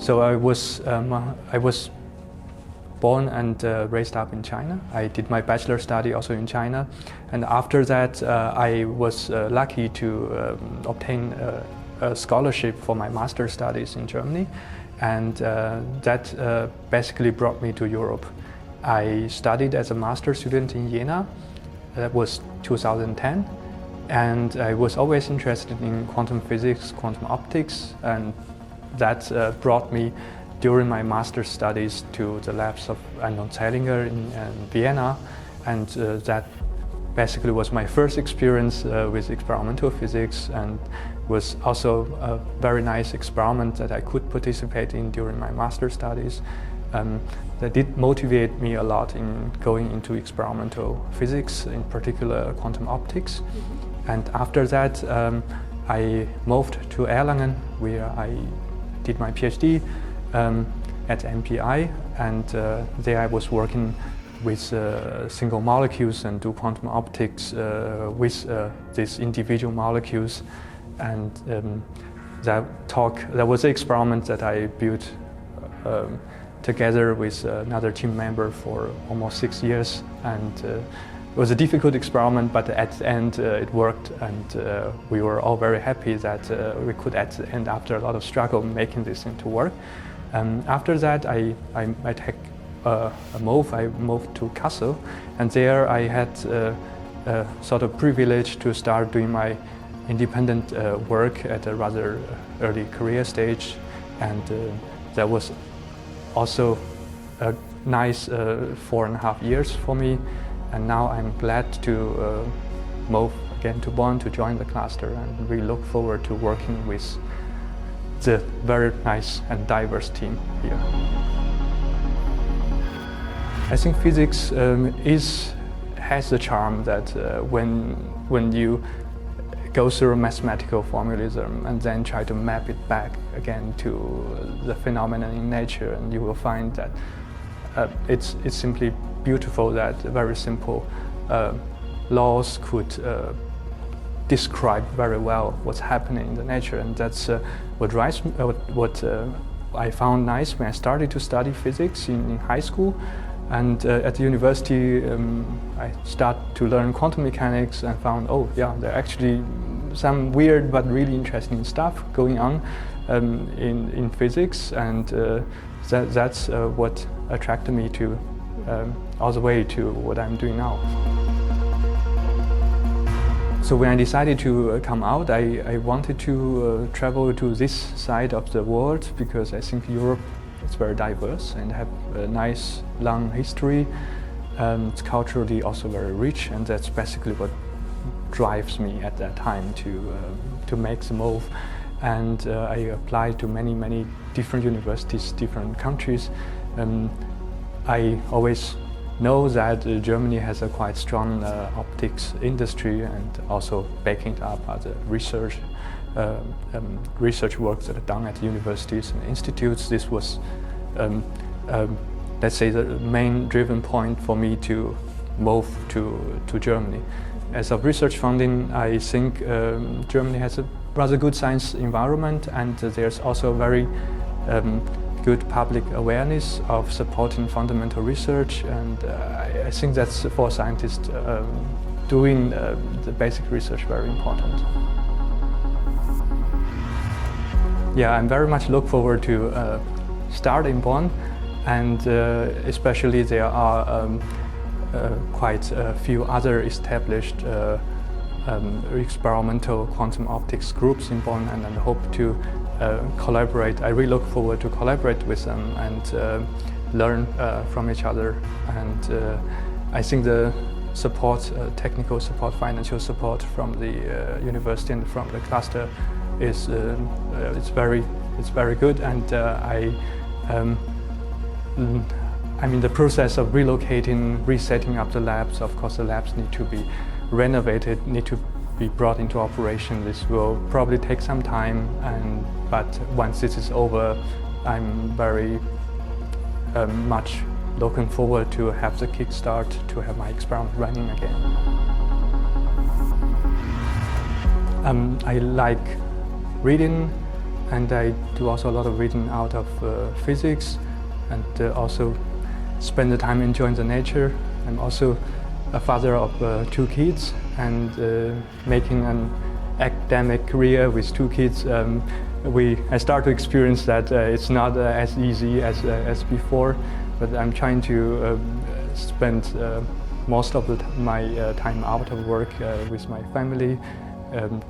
So I was born and raised up in China. I did my bachelor study also in China, and after that I was lucky to obtain a scholarship for my master studies in Germany, and that basically brought me to Europe. I studied as a master student in Jena. That was 2010, and I was always interested in quantum physics, quantum optics, and that brought me during my master's studies to the labs of Zeilinger in Vienna, and that basically was my first experience with experimental physics, and was also a very nice experiment that I could participate in during my master's studies. That did motivate me a lot in going into experimental physics, in particular quantum optics. And after that I moved to Erlangen, where I did my PhD at MPI, and there I was working with single molecules and do quantum optics with these individual molecules. And that was an experiment that I built together with another team member for almost 6 years, and it was a difficult experiment, but at the end it worked, and we were all very happy that we could at the end, after a lot of struggle, making this into work. After that I took a move. I moved to Kassel, and there I had a sort of privilege to start doing my independent work at a rather early career stage, and that was also a nice 4.5 years for me. And now I'm glad to move again to Bonn to join the cluster, and we look forward to working with the very nice and diverse team here. I think physics has the charm that when you go through mathematical formalism and then try to map it back again to the phenomenon in nature, and you will find that it's simply beautiful that very simple laws could describe very well what's happening in the nature, and that's what I found nice when I started to study physics in high school. And at the university I started to learn quantum mechanics and found, oh yeah, there are actually some weird but really interesting stuff going on in physics, and that's what attracted me to all the way to what I'm doing now. So when I decided to come out, I wanted to travel to this side of the world, because I think Europe is very diverse and have a nice long history. It's culturally also very rich, and that's basically what drives me at that time to make the move. And I applied to many different universities, different countries. I always know that Germany has a quite strong optics industry, and also backing up other research works that are done at universities and institutes. This was, let's say, the main driven point for me to move to Germany. As of research funding, I think Germany has a rather good science environment, and there's also very good public awareness of supporting fundamental research, and I think that's for scientists doing the basic research very important. Yeah, I'm very much look forward to start in Bonn, and especially there are quite a few other established experimental quantum optics groups in Bonn, and I hope to collaborate. I really look forward to collaborate with them and learn from each other. And I think the support, technical support, financial support from the university and from the cluster is it's very good. And I'm in the process of relocating, resetting up the labs. Of course, the labs need to be renovated, need to be brought into operation. This will probably take some time, but once this is over, I'm very much looking forward to have the kickstart, to have my experiment running again. I like reading and I do also a lot of reading out of physics, and also spend the time enjoying the nature. I'm also a father of 2 kids, and making an academic career with 2 kids. I start to experience that it's not as easy as before, but I'm trying to spend most of my time out of work with my family,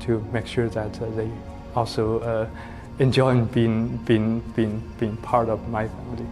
to make sure that they also enjoy being part of my family.